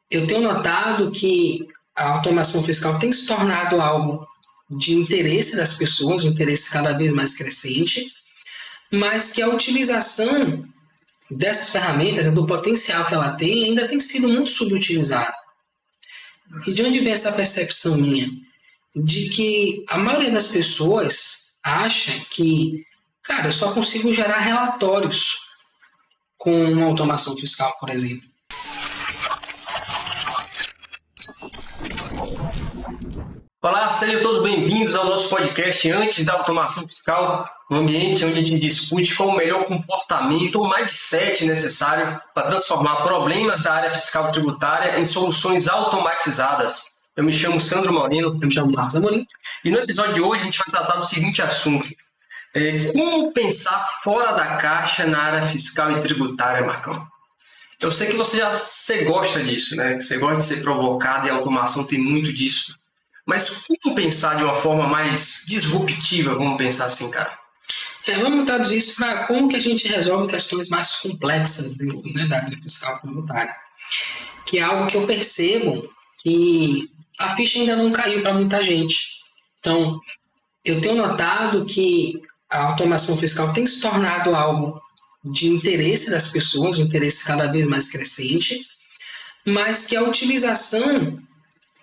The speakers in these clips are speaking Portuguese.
eu tenho notado que a automação fiscal tem se tornado algo de interesse das pessoas, um interesse cada vez mais crescente, mas que a utilização dessas ferramentas, do potencial que ela tem, ainda tem sido muito subutilizada. E de onde vem essa percepção minha? De que a maioria das pessoas acha que, cara, eu só consigo gerar relatórios com uma automação fiscal, por exemplo. Olá, sejam todos bem-vindos ao nosso podcast Antes da Automação Fiscal, um ambiente onde a gente discute qual o melhor comportamento ou mindset necessário para transformar problemas da área fiscal tributária em soluções automatizadas. Eu me chamo Sandro Maurino. Eu me chamo Marcos Amorim. E no episódio de hoje a gente vai tratar do seguinte assunto. Como pensar fora da caixa na área fiscal e tributária, Marcão? Eu sei que você gosta disso, né? Você gosta de ser provocado e a automação tem muito disso. Mas como pensar de uma forma mais disruptiva, vamos pensar assim, cara? Vamos traduzir isso para como que a gente resolve questões mais complexas dentro, da área fiscal tributária. Que é algo que eu percebo que a ficha ainda não caiu para muita gente. Então, eu tenho notado que a automação fiscal tem se tornado algo de interesse das pessoas, um interesse cada vez mais crescente, mas que a utilização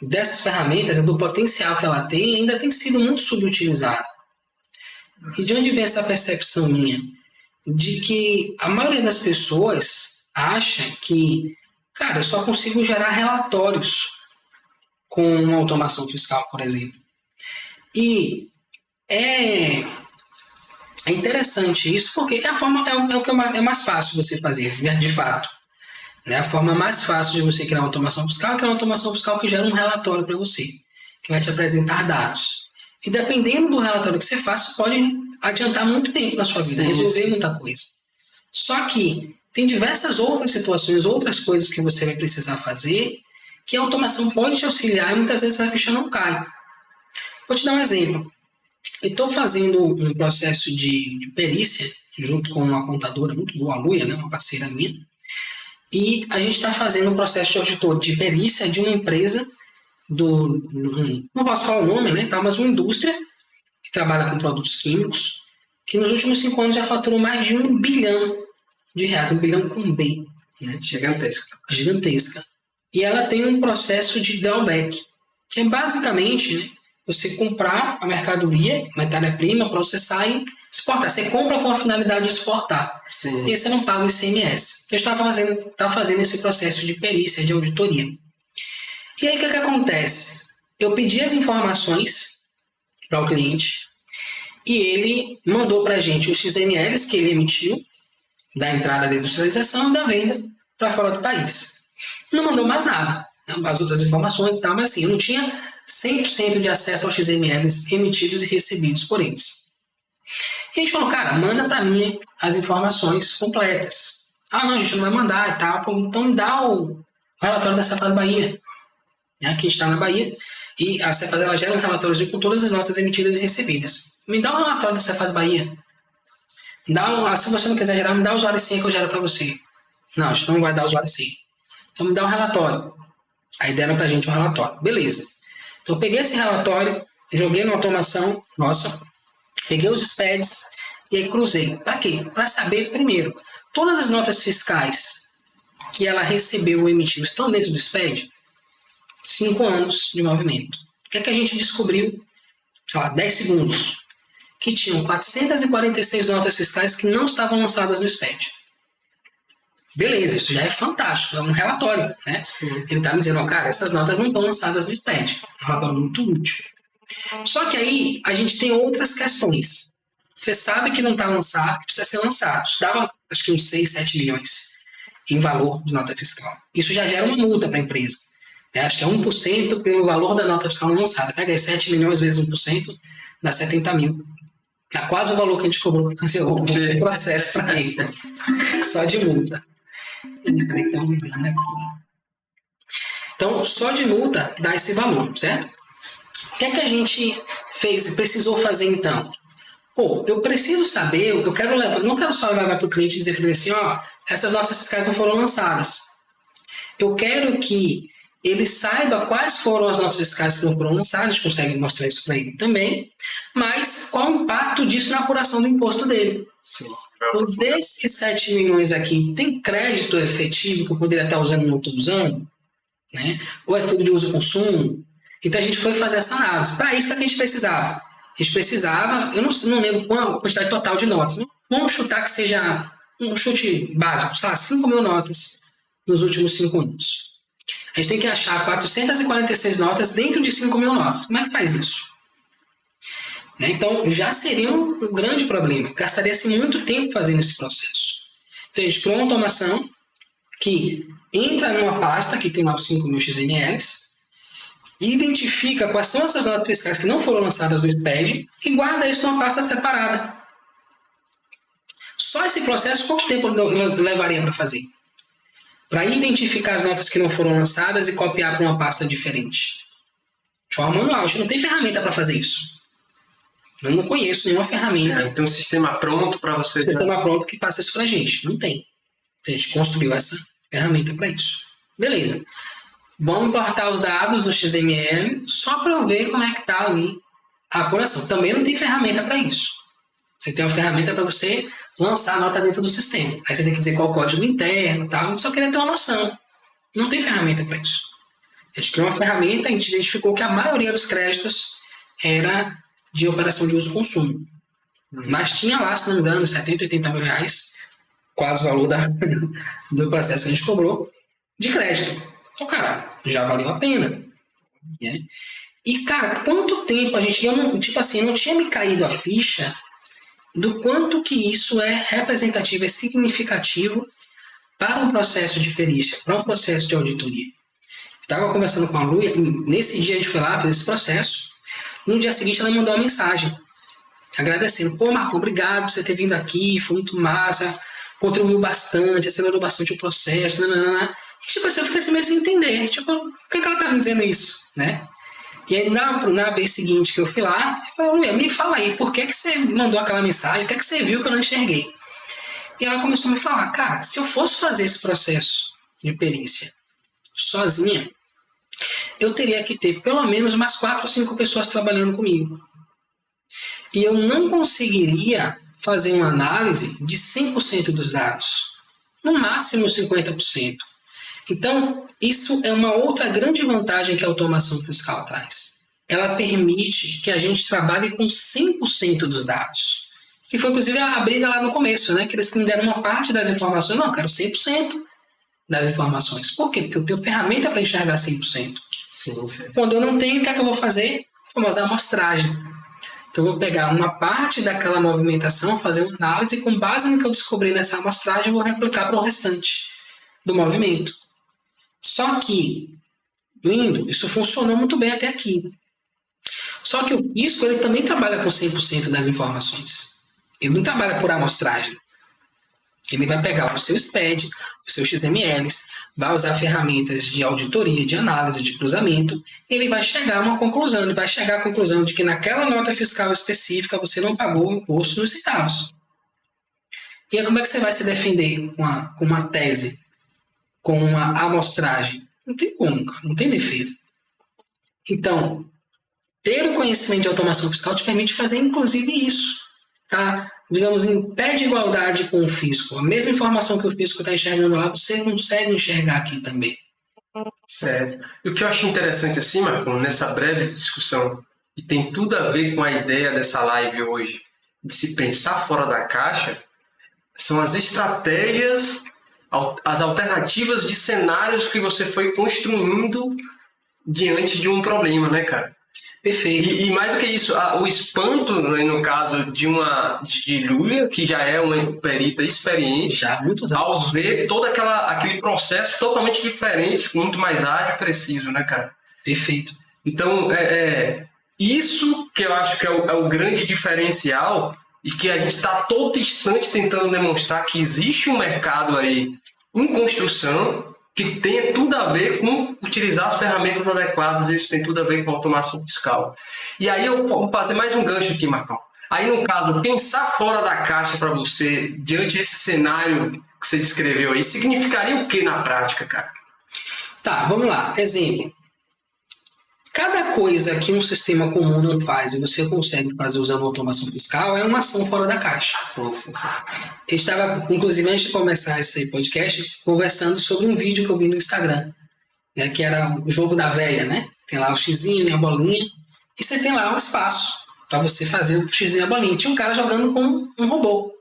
dessas ferramentas, do potencial que ela tem, ainda tem sido muito subutilizada. E de onde vem essa percepção minha? De que a maioria das pessoas acha que, cara, eu só consigo gerar relatórios com uma automação fiscal, por exemplo. E é interessante isso, porque é o que é mais fácil você fazer, de fato. A forma mais fácil de você criar uma automação fiscal é criar uma automação fiscal que gera um relatório para você, que vai te apresentar dados. E dependendo do relatório que você faz, você pode adiantar muito tempo na sua vida, resolver muita coisa. Só que tem diversas outras situações, outras coisas que você vai precisar fazer, que a automação pode te auxiliar e muitas vezes a ficha não cai. Vou te dar um exemplo. Eu estou fazendo um processo de perícia junto com uma contadora muito boa, a Luia, uma parceira minha. E a gente está fazendo um processo de auditor de perícia de uma empresa, não posso falar o nome, mas uma indústria que trabalha com produtos químicos, que nos últimos 5 anos já faturou mais de R$1 bilhão, R$1 bilhão com B. Gigantesca. E ela tem um processo de drawback, que é basicamente você comprar a mercadoria, matéria-prima, processar e exportar. Você compra com a finalidade de exportar. Sim. E você não paga o ICMS. Eu estava fazendo esse processo de perícia, de auditoria. E aí o que acontece? Eu pedi as informações para o cliente e ele mandou para a gente os XMLs que ele emitiu da entrada da industrialização e da venda para fora do país. Não mandou mais nada. As outras informações, mas assim, eu não tinha 100% de acesso aos XMLs emitidos e recebidos por eles. E a gente falou, cara, manda para mim as informações completas. Ah, não, a gente não vai mandar e tal. Então me dá o relatório da Cefaz Bahia. Aqui a gente está na Bahia. E a Cefaz ela gera um relatório com todas as notas emitidas e recebidas. Me dá o relatório da Cefaz Bahia. Se você não quiser gerar, me dá o usuário e senha que eu gero para você. Não, a gente não vai dar o usuário e senha. Então me dá um relatório. Aí deram para a gente um relatório. Beleza. Então eu peguei esse relatório, joguei na automação, peguei os SPEDs e aí cruzei. Para quê? Para saber, primeiro, todas as notas fiscais que ela recebeu ou emitiu estão dentro do SPED? 5 anos de movimento. O que é que a gente descobriu? 10 segundos. Que tinham 446 notas fiscais que não estavam lançadas no SPED. Beleza, isso já é fantástico, é um relatório, Sim. Ele está me dizendo, cara, essas notas não estão lançadas no SPED. É um relatório muito útil. Só que aí a gente tem outras questões. Você sabe que não está lançado, que precisa ser lançado. Isso dava, acho que uns 6, 7 milhões em valor de nota fiscal. Isso já gera uma multa para a empresa. Acho que é 1% pelo valor da nota fiscal não lançada. Pega aí 7 milhões vezes 1%, dá 70 mil. Dá quase o valor que a gente cobrou para fazer o processo para ele. Só de multa. Peraí que tá mudando aqui. Então, só de multa dá esse valor, certo? O que é que a gente precisou fazer então? Eu preciso saber, não quero só levar para o cliente e dizer para ele assim, essas notas fiscais não foram lançadas. Eu quero que ele saiba quais foram as notas fiscais que não foram lançadas, a gente consegue mostrar isso para ele também, mas qual o impacto disso na apuração do imposto dele. Sim. Então, desses 7 milhões aqui, tem crédito efetivo que eu poderia estar usando e não estou usando? Né? Ou é tudo de uso e consumo? Então a gente foi fazer essa análise. Para isso, o que a gente precisava? A gente precisava, eu não lembro qual a quantidade total de notas, vamos chutar que seja um chute básico, sei lá, 5 mil notas nos últimos 5 anos. A gente tem que achar 446 notas dentro de 5 mil notas. Como é que faz isso? Né? Então, já seria um grande problema. Gastaria-se muito tempo fazendo esse processo. Então, a gente criou uma automação que entra numa pasta que tem lá os 5 mil XMLs, identifica quais são essas notas fiscais que não foram lançadas no SPED e guarda isso numa pasta separada. Só esse processo, quanto tempo levaria para fazer? Para identificar as notas que não foram lançadas e copiar para uma pasta diferente. De forma manual, a gente não tem ferramenta para fazer isso. Eu não conheço nenhuma ferramenta. Tem um sistema pronto para você. Um sistema pronto que faça isso para a gente. Não tem. Então, a gente construiu essa ferramenta para isso. Beleza. Vamos importar os dados do XML só para eu ver como é que está ali a apuração. Também não tem ferramenta para isso. Você tem uma ferramenta para você lançar a nota dentro do sistema. Aí você tem que dizer qual o código interno e tal. A gente só queria ter uma noção. Não tem ferramenta para isso. A gente criou uma ferramenta, a gente identificou que a maioria dos créditos era de operação de uso e consumo. Mas tinha lá, se não me engano, 70, 80 mil reais, quase o valor do processo que a gente cobrou, de crédito. Então, cara, já valeu a pena. Né? E, cara, quanto tempo a gente... eu não tinha me caído a ficha do quanto que isso é representativo, é significativo para um processo de perícia, para um processo de auditoria. Estava conversando com a Lu, nesse dia a gente foi lá para esse processo. No dia seguinte ela me mandou uma mensagem agradecendo. Pô, Marcão, obrigado por você ter vindo aqui, foi muito massa, contribuiu bastante, acelerou bastante o processo, nananana. E tipo assim, eu fiquei assim meio sem entender, tipo, por que ela tá me dizendo isso, né? E aí na vez seguinte que eu fui lá, eu falei, Luia, me fala aí, por que você mandou aquela mensagem, o que você viu que eu não enxerguei? E ela começou a me falar, cara, se eu fosse fazer esse processo de perícia sozinha, eu teria que ter pelo menos umas 4 ou 5 pessoas trabalhando comigo. E eu não conseguiria fazer uma análise de 100% dos dados. No máximo 50%. Então, isso é uma outra grande vantagem que a automação fiscal traz. Ela permite que a gente trabalhe com 100% dos dados. Que foi, inclusive, a briga lá no começo, né? Que eles me deram uma parte das informações. Não, eu quero 100% das informações. Por quê? Porque eu tenho ferramenta para enxergar 100%. Sim, sim. Quando eu não tenho, o que é que eu vou fazer? A famosa amostragem. Então, eu vou pegar uma parte daquela movimentação, fazer uma análise, e com base no que eu descobri nessa amostragem, eu vou replicar para o restante do movimento. Só que, lindo, isso funcionou muito bem até aqui. Só que o fisco, ele também trabalha com 100% das informações. Ele não trabalha por amostragem. Ele vai pegar o seu SPED, os seus XMLs, vai usar ferramentas de auditoria, de análise, de cruzamento, e ele vai chegar a uma conclusão. Ele vai chegar à conclusão de que naquela nota fiscal específica você não pagou o imposto nos centavos. E aí como é que você vai se defender com uma tese, com uma amostragem? Não tem como, cara, não tem defesa. Então, ter o conhecimento de automação fiscal te permite fazer inclusive isso. Tá? Digamos, em pé de igualdade com o fisco. A mesma informação que o fisco está enxergando lá, você consegue enxergar aqui também. Certo. E o que eu acho interessante assim, Marcão, nessa breve discussão, e tem tudo a ver com a ideia dessa live hoje, de se pensar fora da caixa, são as estratégias, as alternativas de cenários que você foi construindo diante de um problema, né, cara? Perfeito. E mais do que isso, o espanto, no caso de Lúlia, que já é uma perita experiente, já há muitos anos, ao ver todo aquele processo totalmente diferente, muito mais ágil e preciso, né, cara? Perfeito. Então, isso que eu acho que é o grande diferencial e que a gente está todo instante tentando demonstrar que existe um mercado aí em construção que tem tudo a ver com utilizar as ferramentas adequadas, isso tem tudo a ver com automação fiscal. E aí eu vou fazer mais um gancho aqui, Marcão. Aí, no caso, pensar fora da caixa para você, diante desse cenário que você descreveu aí, significaria o que na prática, cara? Tá, vamos lá. Exemplo. Cada coisa que um sistema comum não faz e você consegue fazer usando automação fiscal é uma ação fora da caixa. Sim. Eu estava, inclusive, antes de começar esse podcast, conversando sobre um vídeo que eu vi no Instagram, né, que era o jogo da velha, né? Tem lá o xizinho, a bolinha, e você tem lá um espaço para você fazer o xizinho e a bolinha. Tinha um cara jogando com um robô.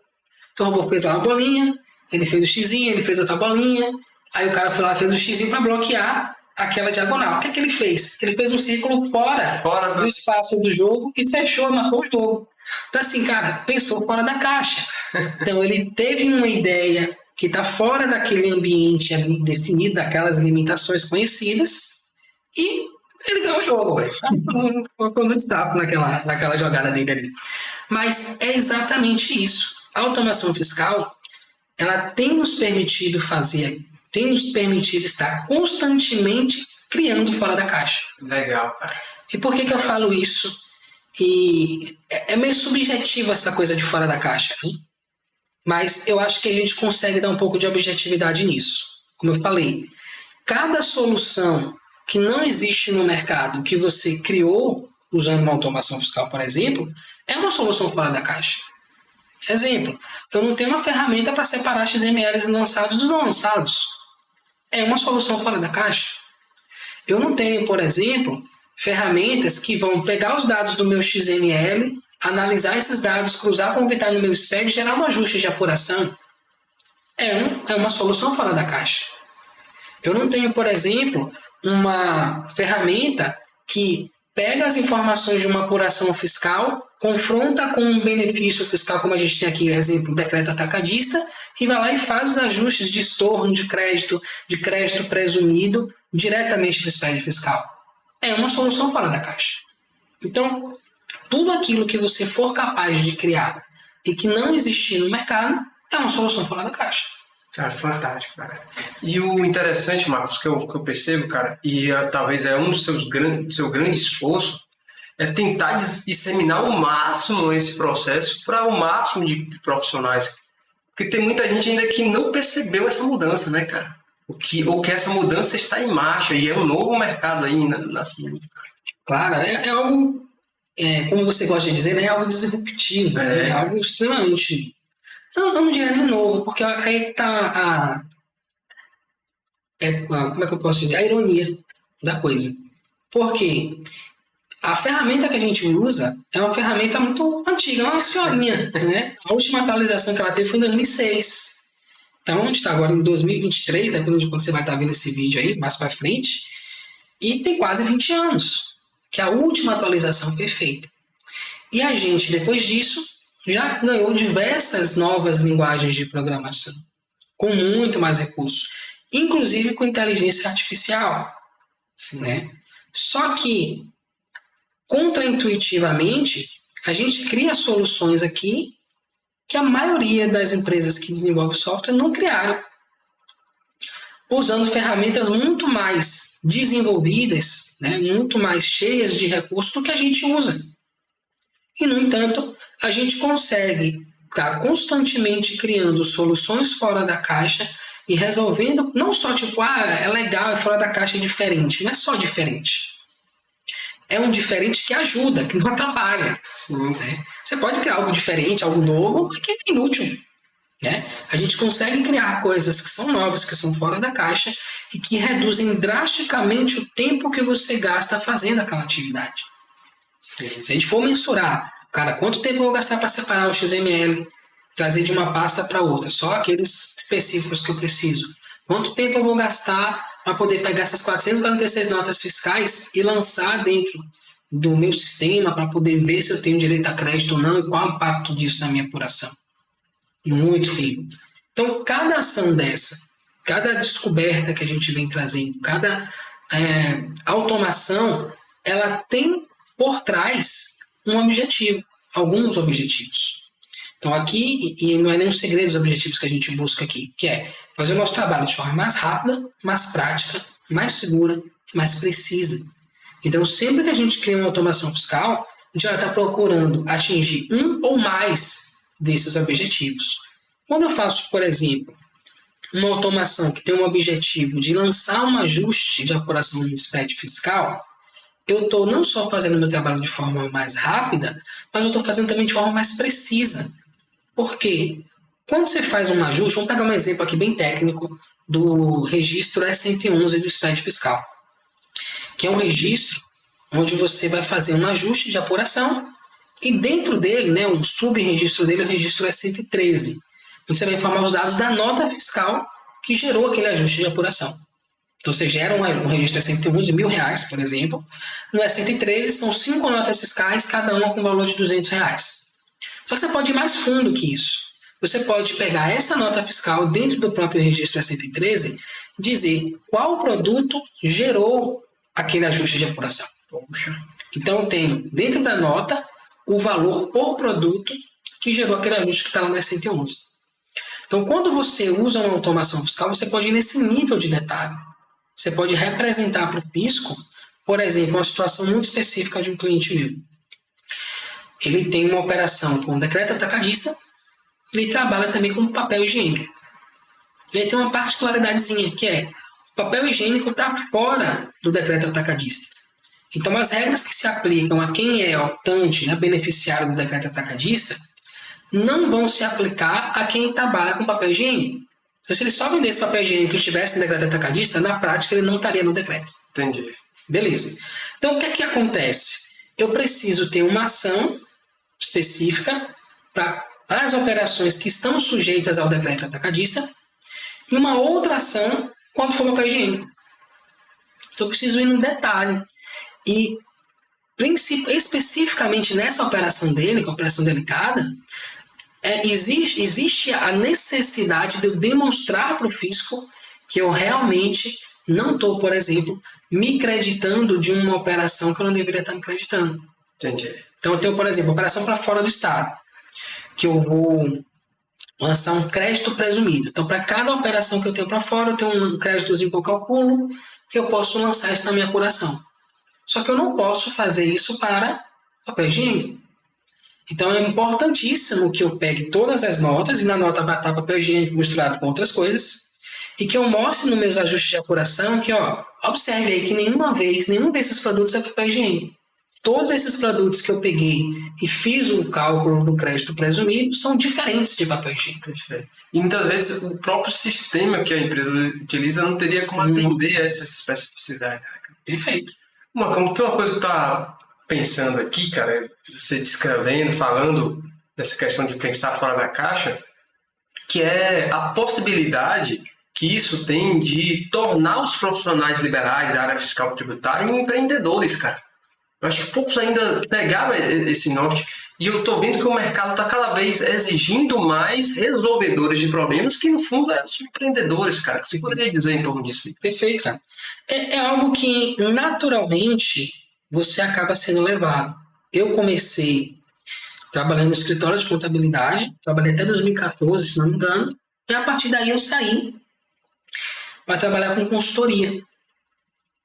Então o robô fez lá uma bolinha, ele fez o xizinho, ele fez outra bolinha, aí o cara foi lá e fez o xizinho para bloquear aquela diagonal. O que é que ele fez? Ele fez um círculo fora do espaço do jogo e fechou, matou o jogo. Então assim, cara, pensou fora da caixa. Então ele teve uma ideia que está fora daquele ambiente ali definido, daquelas limitações conhecidas, e ele ganhou o jogo, velho. Ficou no destaque naquela jogada dele ali. Mas é exatamente isso. A automação fiscal, ela tem nos permitido estar constantemente criando fora da caixa. Legal, cara. E por que eu falo isso? E é meio subjetivo essa coisa de fora da caixa, né? Mas eu acho que a gente consegue dar um pouco de objetividade nisso. Como eu falei, cada solução que não existe no mercado, que você criou usando uma automação fiscal, por exemplo, é uma solução fora da caixa. Exemplo, eu não tenho uma ferramenta para separar XMLs lançados dos não lançados. É uma solução fora da caixa. Eu não tenho, por exemplo, ferramentas que vão pegar os dados do meu XML, analisar esses dados, cruzar com o que está no meu SPED e gerar um ajuste de apuração. É uma solução fora da caixa. Eu não tenho, por exemplo, uma ferramenta que pega as informações de uma apuração fiscal, confronta com um benefício fiscal, como a gente tem aqui, exemplo, decreto atacadista, e vai lá e faz os ajustes de estorno de crédito presumido diretamente no SPED fiscal. É uma solução fora da caixa. Então, tudo aquilo que você for capaz de criar e que não existir no mercado é uma solução fora da caixa. Cara, fantástico, cara. E o interessante, Marcos, que eu percebo, cara, e talvez é um dos seu grande esforço, é tentar disseminar o máximo esse processo para o máximo de profissionais. Porque tem muita gente ainda que não percebeu essa mudança, né, cara? Ou que essa mudança está em marcha e é um novo mercado aí nascendo. Claro, é algo, como você gosta de dizer, né, é algo disruptivo, é algo extremamente... Eu não diria nem novo, porque aí está como é que eu posso dizer? A ironia da coisa. Porque a ferramenta que a gente usa é uma ferramenta muito antiga, é uma senhorinha, né? A última atualização que ela teve foi em 2006. Então, a gente está agora em 2023, dependendo de quando você vai estar vendo esse vídeo aí, mais para frente, e tem quase 20 anos que a última atualização foi feita. E a gente, depois disso, já ganhou diversas novas linguagens de programação, com muito mais recursos, inclusive com inteligência artificial. Né? Só que, contraintuitivamente, a gente cria soluções aqui que a maioria das empresas que desenvolvem software não criaram, usando ferramentas muito mais desenvolvidas, né, muito mais cheias de recursos do que a gente usa. E, no entanto, a gente consegue estar constantemente criando soluções fora da caixa e resolvendo, não só tipo, é legal, é fora da caixa, é diferente. Não é só diferente. É um diferente que ajuda, que não atrapalha. Sim. Né? Você pode criar algo diferente, algo novo, mas que é inútil. Né? A gente consegue criar coisas que são novas, que são fora da caixa e que reduzem drasticamente o tempo que você gasta fazendo aquela atividade. Sim. Se a gente for mensurar, cara, quanto tempo eu vou gastar para separar o XML, trazer de uma pasta para outra, só aqueles específicos que eu preciso. Quanto tempo eu vou gastar para poder pegar essas 446 notas fiscais e lançar dentro do meu sistema para poder ver se eu tenho direito a crédito ou não e qual é o impacto disso na minha apuração. Muito tempo. Então, cada ação dessa, cada descoberta que a gente vem trazendo, cada automação, ela tem por trás um objetivo, alguns objetivos. Então aqui, e não é nem um segredo dos objetivos que a gente busca aqui, que é fazer o nosso trabalho de forma mais rápida, mais prática, mais segura e mais precisa. Então sempre que a gente cria uma automação fiscal, a gente vai estar procurando atingir um ou mais desses objetivos. Quando eu faço, por exemplo, uma automação que tem um objetivo de lançar um ajuste de apuração no SPED fiscal, eu estou não só fazendo meu trabalho de forma mais rápida, mas eu estou fazendo também de forma mais precisa. Por quê? Quando você faz um ajuste, vamos pegar um exemplo aqui bem técnico do registro S111 do SPED fiscal, que é um registro onde você vai fazer um ajuste de apuração e dentro dele, né, um sub-registro dele é o registro S113, onde você vai informar os dados da nota fiscal que gerou aquele ajuste de apuração. Então você gera um registro S111 de R$1.000, por exemplo. No S113 são 5 notas fiscais, cada uma com valor de R$200. Só que você pode ir mais fundo que isso. Você pode pegar essa nota fiscal dentro do próprio registro S113 e dizer qual produto gerou aquele ajuste de apuração. Poxa. Então eu tenho dentro da nota o valor por produto que gerou aquele ajuste que está lá no S111. Então quando você usa uma automação fiscal, você pode ir nesse nível de detalhe. Você pode representar para o fisco, por exemplo, uma situação muito específica de um cliente meu. Ele tem uma operação com decreto atacadista, ele trabalha também com papel higiênico. Ele tem uma particularidadezinha, que é o papel higiênico está fora do decreto atacadista. Então, as regras que se aplicam a quem é optante, né, beneficiário do decreto atacadista, não vão se aplicar a quem trabalha com papel higiênico. Então, se ele só vendesse papel higiênico e estivesse no decreto atacadista, na prática ele não estaria no decreto. Entendi. Beleza. Então, o que é que acontece? Eu preciso ter uma ação específica para as operações que estão sujeitas ao decreto atacadista e uma outra ação quando for papel higiênico. Então, eu preciso ir no detalhe. E, especificamente nessa operação dele, que é uma operação delicada, existe a necessidade de eu demonstrar para o fisco que eu realmente não estou, por exemplo, me creditando de uma operação que eu não deveria estar me creditando. Entendi. Então eu tenho, por exemplo, operação para fora do estado, que eu vou lançar um crédito presumido. Então, para cada operação que eu tenho para fora, eu tenho um créditozinho que eu calculo, eu posso lançar isso na minha apuração. Só que eu não posso fazer isso para papel higiênico. Então é importantíssimo que eu pegue todas as notas e na nota vai estar papel higiênico misturado com outras coisas e que eu mostre nos meus ajustes de apuração que, observe aí que nenhum desses produtos é papel higiênico. Todos esses produtos que eu peguei e fiz o cálculo do crédito presumido são diferentes de papel higiênico. Perfeito. E muitas vezes o próprio sistema que a empresa utiliza não teria como atender a essa especificidade. Perfeito. Marcão, tem uma coisa que eu estava pensando aqui, cara, você descrevendo, falando dessa questão de pensar fora da caixa, que é a possibilidade que isso tem de tornar os profissionais liberais da área fiscal tributária empreendedores, cara. Eu acho que poucos ainda pegaram esse norte e eu estou vendo que o mercado está cada vez exigindo mais resolvedores de problemas que, no fundo, são empreendedores, cara. O que você poderia dizer em torno disso? Perfeito, cara. É algo que, naturalmente, você acaba sendo levado. Eu comecei trabalhando no escritório de contabilidade, trabalhei até 2014, se não me engano, e a partir daí eu saí para trabalhar com consultoria.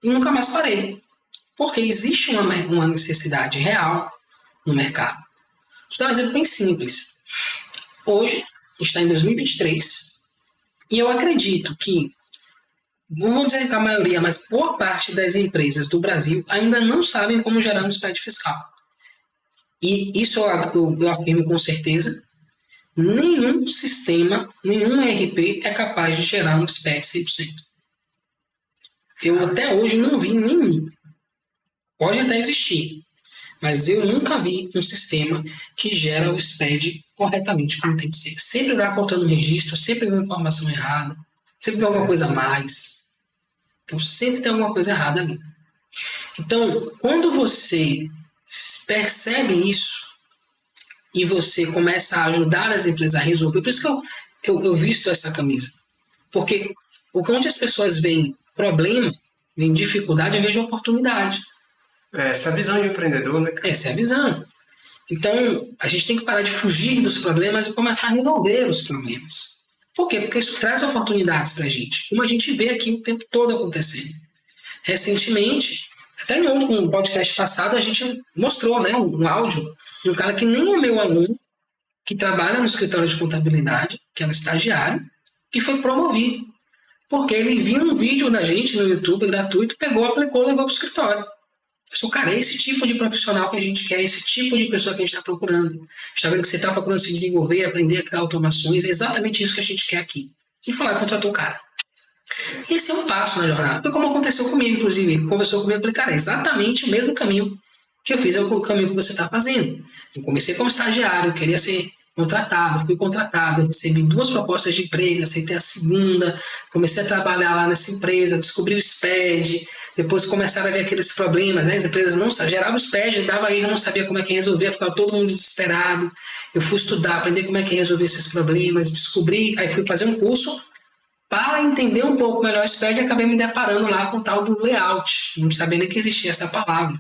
E nunca mais parei. Porque existe uma necessidade real no mercado. Vou dar um exemplo bem simples. Hoje, a gente está em 2023, e eu acredito que, não vou dizer que a maioria, mas boa parte das empresas do Brasil ainda não sabem como gerar um SPED fiscal. E isso eu afirmo com certeza. Nenhum sistema, nenhum ERP é capaz de gerar um SPED 100%. Eu até hoje não vi nenhum. Pode até existir, mas eu nunca vi um sistema que gera o SPED corretamente como tem que ser. Sempre dá faltando um registro, sempre vem informação errada, sempre tem alguma coisa a mais. Então, sempre tem alguma coisa errada ali. Então, quando você percebe isso e você começa a ajudar as empresas a resolver, por isso que eu visto essa camisa. Porque onde as pessoas veem problema, veem dificuldade, eu vejo oportunidade. Essa é a visão de empreendedor, né? Essa é a visão. Então, a gente tem que parar de fugir dos problemas e começar a resolver os problemas. Por quê? Porque isso traz oportunidades para a gente. Como a gente vê aqui o tempo todo acontecendo. Recentemente, até em um podcast passado, a gente mostrou, né, um áudio de um cara que nem é meu aluno, que trabalha no escritório de contabilidade, que é um estagiário, e foi promovido. Porque ele viu um vídeo da gente no YouTube gratuito, pegou, aplicou, levou para o escritório. Eu sou, cara, é esse tipo de profissional que a gente quer, esse tipo de pessoa que a gente está procurando. Está vendo que você está procurando se desenvolver, aprender a criar automações, é exatamente isso que a gente quer aqui. E foi lá e contratou o cara. Esse é um passo na jornada. Foi como aconteceu comigo, inclusive. Ele conversou comigo e falei, cara, é exatamente o mesmo caminho que eu fiz, é o caminho que você está fazendo. Eu comecei como estagiário, eu queria ser contratado, fui contratado, recebi 2 propostas de emprego, aceitei a segunda, comecei a trabalhar lá nessa empresa, descobri o SPED, depois começaram a ver aqueles problemas, né? As empresas não geravam o SPED, dava aí, não sabia como é que resolvia, ficava todo mundo desesperado. Eu fui estudar, aprender como é que resolvia esses problemas, descobri, aí fui fazer um curso para entender um pouco melhor o SPED e acabei me deparando lá com o tal do layout, não sabia nem que existia essa palavra.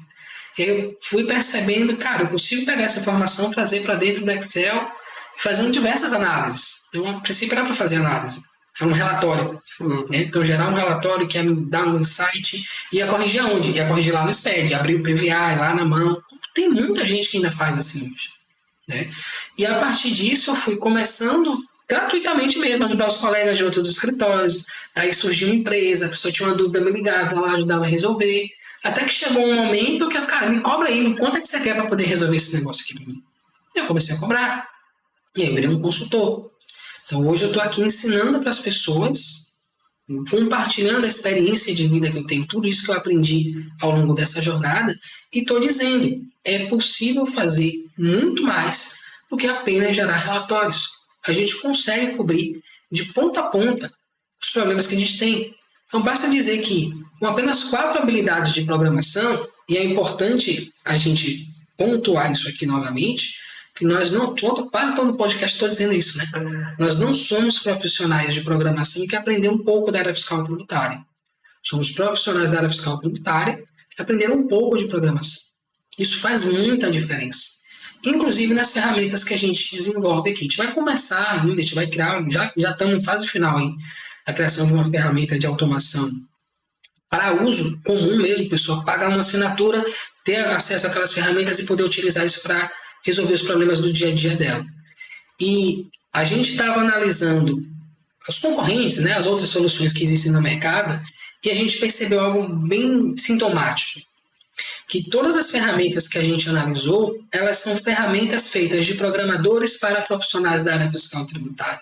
E aí eu fui percebendo, cara, eu consigo pegar essa informação, trazer para dentro do Excel, fazendo diversas análises. Então, a princípio era para fazer análise. É um relatório. Né? Então, gerar um relatório que ia me dar um insight, ia corrigir aonde? Ia corrigir lá no SPED, abrir o PVA, lá na mão. Tem muita gente que ainda faz assim hoje. Né? E a partir disso, eu fui começando gratuitamente mesmo, ajudar os colegas de outros escritórios. Aí surgiu uma empresa, a pessoa tinha uma dúvida, me ligava, ela ajudava a resolver. Até que chegou um momento que, cara, me cobra aí, quanto é que você quer para poder resolver esse negócio aqui para mim? Eu comecei a cobrar. E aí eu virei um consultor. Então hoje eu estou aqui ensinando para as pessoas, compartilhando a experiência de vida que eu tenho, tudo isso que eu aprendi ao longo dessa jornada, e estou dizendo, é possível fazer muito mais do que apenas gerar relatórios. A gente consegue cobrir de ponta a ponta os problemas que a gente tem. Então basta dizer que com apenas 4 habilidades de programação, e é importante a gente pontuar isso aqui novamente, que nós não, quase todo podcast estou dizendo isso, né? Nós não somos profissionais de programação que aprenderam um pouco da área fiscal tributária. Somos profissionais da área fiscal tributária que aprenderam um pouco de programação. Isso faz muita diferença. Inclusive nas ferramentas que a gente desenvolve aqui. A gente vai começar ainda, a gente vai criar, já estamos em fase final aí, a criação de uma ferramenta de automação para uso comum mesmo, a pessoa pagar uma assinatura, ter acesso àquelas ferramentas e poder utilizar isso para resolver os problemas do dia a dia dela. E a gente estava analisando os concorrentes, né, as outras soluções que existem no mercado, e a gente percebeu algo bem sintomático, que todas as ferramentas que a gente analisou, elas são ferramentas feitas de programadores para profissionais da área fiscal tributária.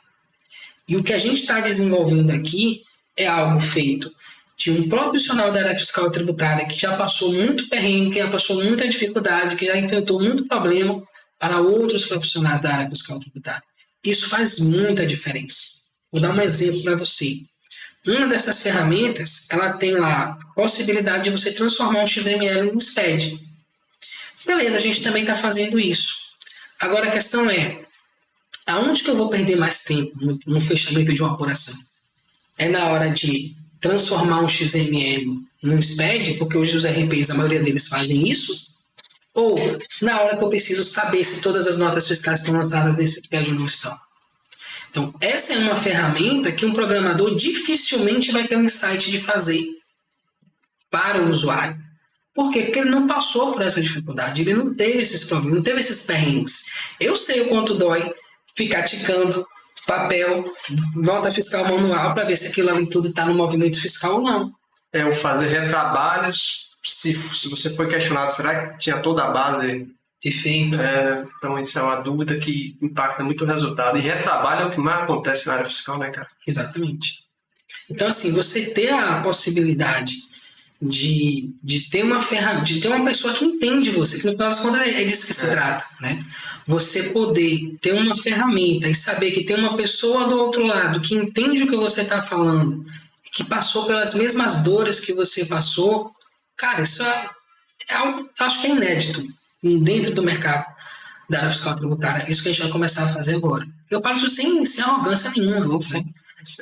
E o que a gente está desenvolvendo aqui é algo feito de um profissional da área fiscal tributária que já passou muito perrengue, que já passou muita dificuldade, que já enfrentou muito problema para outros profissionais da área fiscal tributária. Isso faz muita diferença. Vou dar um exemplo para você. Uma dessas ferramentas, ela tem lá a possibilidade de você transformar um XML em um SPED. Beleza, a gente também está fazendo isso. Agora a questão é, aonde que eu vou perder mais tempo no fechamento de uma apuração? É na hora de transformar um XML num SPED, porque hoje os RPs, a maioria deles fazem isso, ou na hora que eu preciso saber se todas as notas fiscais estão lançadas nesse SPED ou não estão. Então, essa é uma ferramenta que um programador dificilmente vai ter um insight de fazer para o usuário. Por quê? Porque ele não passou por essa dificuldade, ele não teve esses problemas, não teve esses perrengues. Eu sei o quanto dói ficar ticando papel, nota fiscal manual, para ver se aquilo ali tudo está no movimento fiscal ou não. O fazer retrabalhos, se você foi questionado, será que tinha toda a base? Perfeito. Então isso é uma dúvida que impacta muito o resultado. E retrabalho é o que mais acontece na área fiscal, né, cara? Exatamente. Então, assim, você ter a possibilidade de ter uma ferramenta, de ter uma pessoa que entende você, que no final das contas é disso que se trata, né? Você poder ter uma ferramenta e saber que tem uma pessoa do outro lado que entende o que você está falando, que passou pelas mesmas dores que você passou, cara, isso é algo, acho que é inédito dentro do mercado da área fiscal tributária. Isso que a gente vai começar a fazer agora. Eu falo isso sem arrogância nenhuma, sim.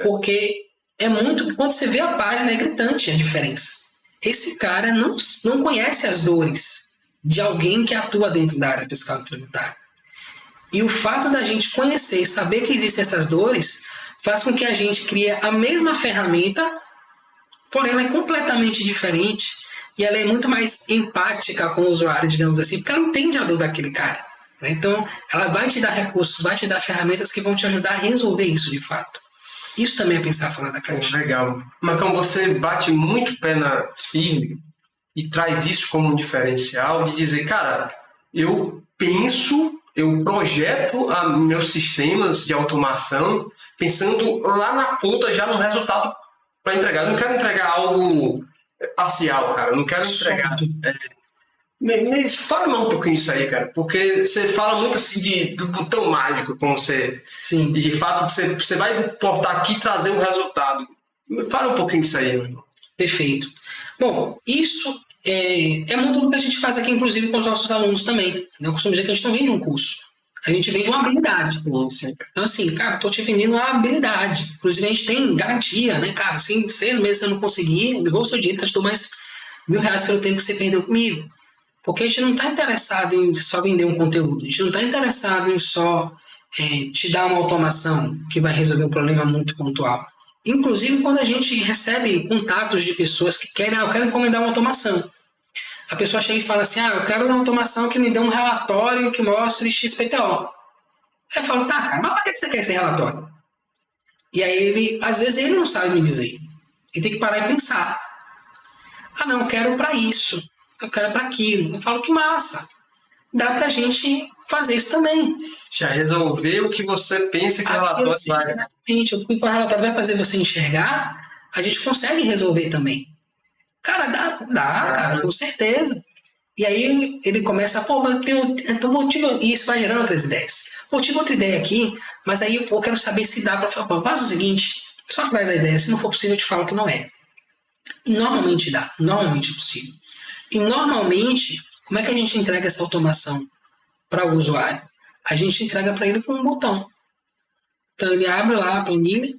Porque é muito, quando você vê a página, é gritante a diferença. Esse cara não conhece as dores de alguém que atua dentro da área fiscal tributária. E o fato da gente conhecer e saber que existem essas dores faz com que a gente crie a mesma ferramenta, porém ela é completamente diferente e ela é muito mais empática com o usuário, digamos assim, porque ela entende a dor daquele cara. Né? Então, ela vai te dar recursos, vai te dar ferramentas que vão te ajudar a resolver isso de fato. Isso também é pensar fora da caixa. Legal. Marcão, você bate muito pé na firme e traz isso como um diferencial de dizer, cara, eu projeto meus sistemas de automação pensando lá na ponta já no resultado para entregar. Eu não quero entregar algo parcial, cara. Eu não quero entregar... Mas fala mais um pouquinho isso aí, cara, porque você fala muito assim do botão mágico, como você... Sim. E de fato você vai importar aqui e trazer um resultado. Fala um pouquinho disso aí, meu irmão. Perfeito. Bom, isso é muito do que a gente faz aqui, inclusive, com os nossos alunos também. Eu costumo dizer que a gente não vende um curso, a gente vende uma habilidade. Sim. Então, assim, cara, tô te vendendo uma habilidade. Inclusive, a gente tem garantia, né, cara? Se em 6 meses você não conseguir, eu devolvo o seu dinheiro, eu te dou mais R$1.000 pelo tempo que você perdeu comigo. Porque a gente não está interessado em só vender um conteúdo, a gente não está interessado em só te dar uma automação que vai resolver um problema muito pontual. Inclusive, quando a gente recebe contatos de pessoas que querem, eu quero encomendar uma automação. A pessoa chega e fala assim, eu quero uma automação que me dê um relatório que mostre XPTO. Aí eu falo, tá, cara, mas para que você quer esse relatório? E aí, às vezes, ele não sabe me dizer. Ele tem que parar e pensar. Não, eu quero para isso. Eu quero para aquilo. Eu falo, que massa. Dá pra gente fazer isso também. Já resolveu o que você pensa que o relatório vai... Exatamente. O que o relatório vai fazer você enxergar, a gente consegue resolver também. Cara, dá, cara, com certeza. E aí ele começa, e isso vai gerando outras ideias. Eu tive outra ideia aqui, mas aí eu quero saber se dá para falar. Faz o seguinte, só traz a ideia. Se não for possível, eu te falo que não é. E normalmente dá, normalmente é possível. E normalmente, como é que a gente entrega essa automação para o usuário? A gente entrega para ele com um botão. Então ele abre lá a planilha,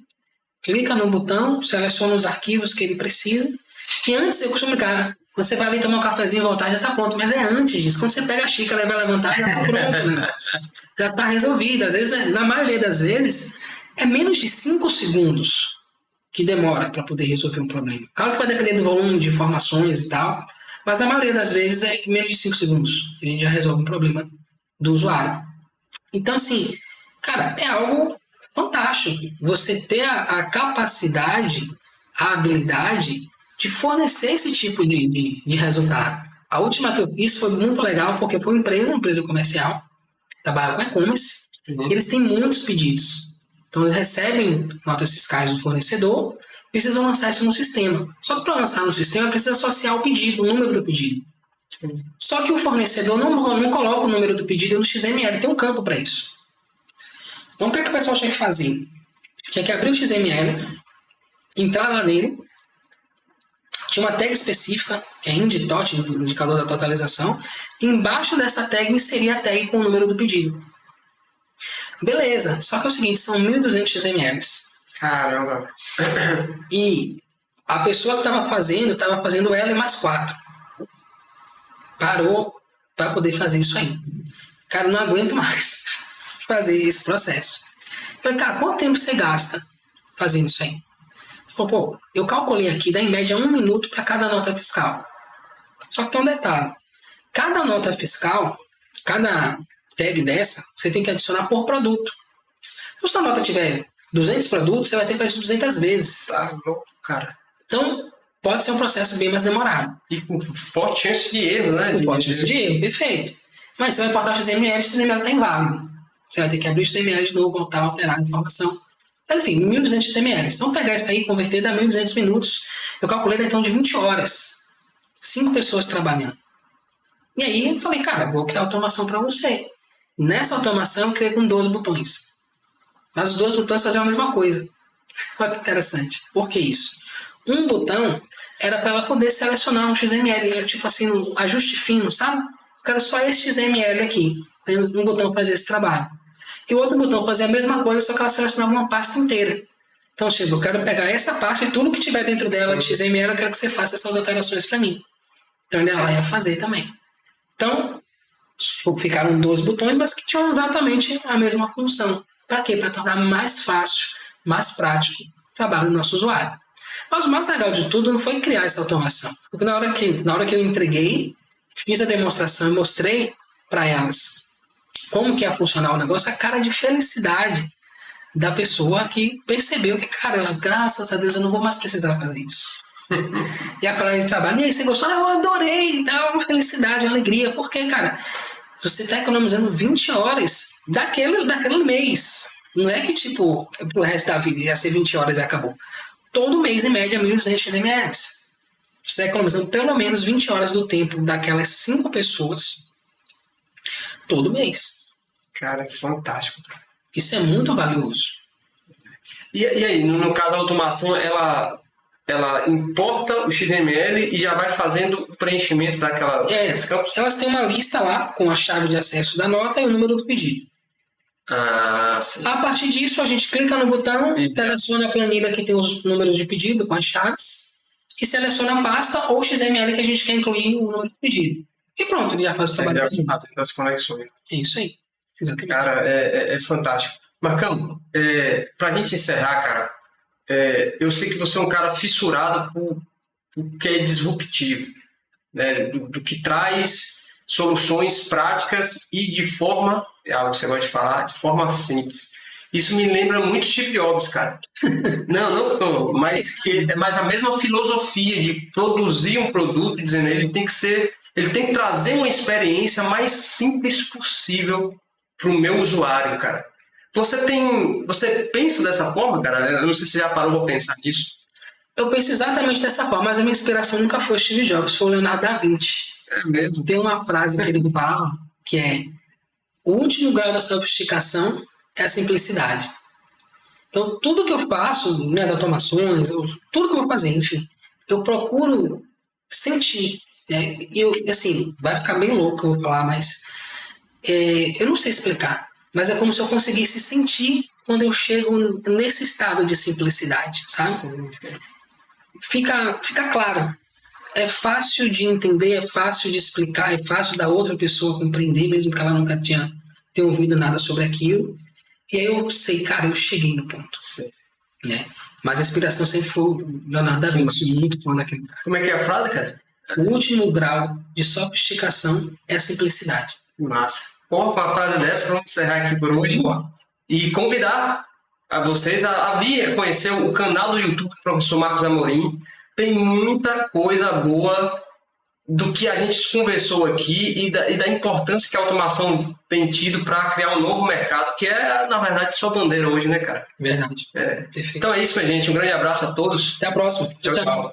clica no botão, seleciona os arquivos que ele precisa. E antes, eu costumo brincar, você vai ali tomar um cafezinho e voltar, já está pronto. Mas é antes disso. Quando você pega a xícara e vai levantar, já está pronto o negócio. Já está resolvido. Às vezes, na maioria das vezes, é menos de 5 segundos que demora para poder resolver um problema. Claro que vai depender do volume de informações e tal, mas na maioria das vezes é menos de 5 segundos. A gente já resolve um problema do usuário. Então, assim, cara, é algo fantástico. Você ter a capacidade, a habilidade de fornecer esse tipo de resultado. A última que eu fiz foi muito legal, porque foi uma empresa comercial, trabalha com e-commerce, e eles têm muitos pedidos. Então, eles recebem notas fiscais do fornecedor, precisam lançar isso no sistema. Só que para lançar no sistema, precisa associar o pedido, o número do pedido. Sim. Só que o fornecedor não coloca o número do pedido no XML, tem um campo para isso. Então, o que o pessoal tinha que fazer? Tinha que abrir o XML, entrar lá nele, tinha uma tag específica, que é INDTOT, indicador da totalização, e embaixo dessa tag inserir a tag com o número do pedido. Beleza, só que é o seguinte, são 1.200 XMLs. Caramba! E a pessoa que estava fazendo L mais 4. Parou para poder fazer isso aí. Cara, não aguento mais fazer esse processo. Falei, cara, quanto tempo você gasta fazendo isso aí? Ele falou, pô, eu calculei aqui, dá em média 1 minuto para cada nota fiscal. Só que tem um detalhe. Cada nota fiscal, cada tag dessa, você tem que adicionar por produto. Se a sua nota tiver 200 produtos, você vai ter que fazer isso 200 vezes. Tá louco, cara. Então, pode ser um processo bem mais demorado. E com forte chance de erro, né? Com forte chance de erro, perfeito. Mas você vai importar o XML está inválido. Você vai ter que abrir o XML de novo, voltar a alterar a informação. Mas enfim, 1.200 XML. Vamos pegar isso aí e converter, dá 1.200 minutos. Eu calculei então de 20 horas. 5 pessoas trabalhando. E aí eu falei, cara, vou criar automação para você. Nessa automação eu criei com 12 botões. Mas os 12 botões faziam a mesma coisa. Olha que interessante. Por que isso? Um botão era para ela poder selecionar um XML, tipo assim, um ajuste fino, sabe? Eu quero só esse XML aqui. Um botão fazia esse trabalho. E o outro botão fazia a mesma coisa, só que ela selecionava uma pasta inteira. Então, tipo, eu quero pegar essa pasta e tudo que tiver dentro dela de XML, eu quero que você faça essas alterações para mim. Então, ela ia fazer também. Então, ficaram 12 botões, mas que tinham exatamente a mesma função. Para quê? Para tornar mais fácil, mais prático o trabalho do nosso usuário. Mas o mais legal de tudo não foi criar essa automação. Porque na hora que eu entreguei, fiz a demonstração e mostrei para elas como que ia funcionar o negócio, a cara de felicidade da pessoa que percebeu que, cara, graças a Deus eu não vou mais precisar fazer isso. E a colega de trabalho, e aí, você gostou? Eu adorei, dá uma felicidade, uma alegria, porque, cara, você está economizando 20 horas daquele mês. Não é que, tipo, pro resto da vida ia ser 20 horas e acabou. Todo mês, em média, 1.200 XML. Você está economizando pelo menos 20 horas do tempo daquelas 5 pessoas todo mês. Cara, é fantástico. Isso é muito valioso. E aí, no caso, a automação, ela importa o XML e já vai fazendo o preenchimento daqueles campos? Elas têm uma lista lá com a chave de acesso da nota e o número do pedido. Sim. A partir disso, a gente clica no botão, seleciona a planilha que tem os números de pedido com as chaves e seleciona a pasta ou XML que a gente quer incluir o número de pedido. E pronto, ele já faz o trabalho. Das conexões. É isso aí. Exatamente. Cara, é fantástico. Marcão, pra gente encerrar, cara, eu sei que você é um cara fissurado por que é disruptivo, né? Do que traz soluções práticas e de forma, é algo que você gosta de falar, de forma simples. Isso me lembra muito Steve Jobs, cara. Não, mas a mesma filosofia de produzir um produto, dizendo ele tem que trazer uma experiência mais simples possível para o meu usuário, cara. Você pensa dessa forma, cara? Eu não sei se você já parou para pensar nisso. Eu penso exatamente dessa forma, mas a minha inspiração nunca foi Steve Jobs, foi o Leonardo da Vinci. É mesmo? Tem uma frase que ele fala que é: o último grau da sofisticação é a simplicidade. Então, tudo que eu faço, minhas automações, tudo que eu vou fazer, enfim, eu procuro sentir. Assim, vai ficar bem louco que eu vou falar, mas eu não sei explicar. Mas é como se eu conseguisse sentir quando eu chego nesse estado de simplicidade, sabe? Sim. Fica claro. É fácil de entender, é fácil de explicar, é fácil da outra pessoa compreender, mesmo que ela nunca tenha ouvido nada sobre aquilo. E aí eu sei, cara, eu cheguei no ponto. Sim. Né? Mas a inspiração sempre foi o Leonardo da Vinci, muito fã daquele cara. Como é que é a frase, cara? O último grau de sofisticação é a simplicidade. Massa. Pô, com a frase dessa, vamos encerrar aqui por hoje. E convidar a vocês a vir conhecer o canal do YouTube do professor Marcos Amorim. Tem muita coisa boa do que a gente conversou aqui e da importância que a automação tem tido para criar um novo mercado, que é, na verdade, sua bandeira hoje, né, cara? Verdade. Perfeito. Então é isso, minha gente. Um grande abraço a todos. Até a próxima. Tchau.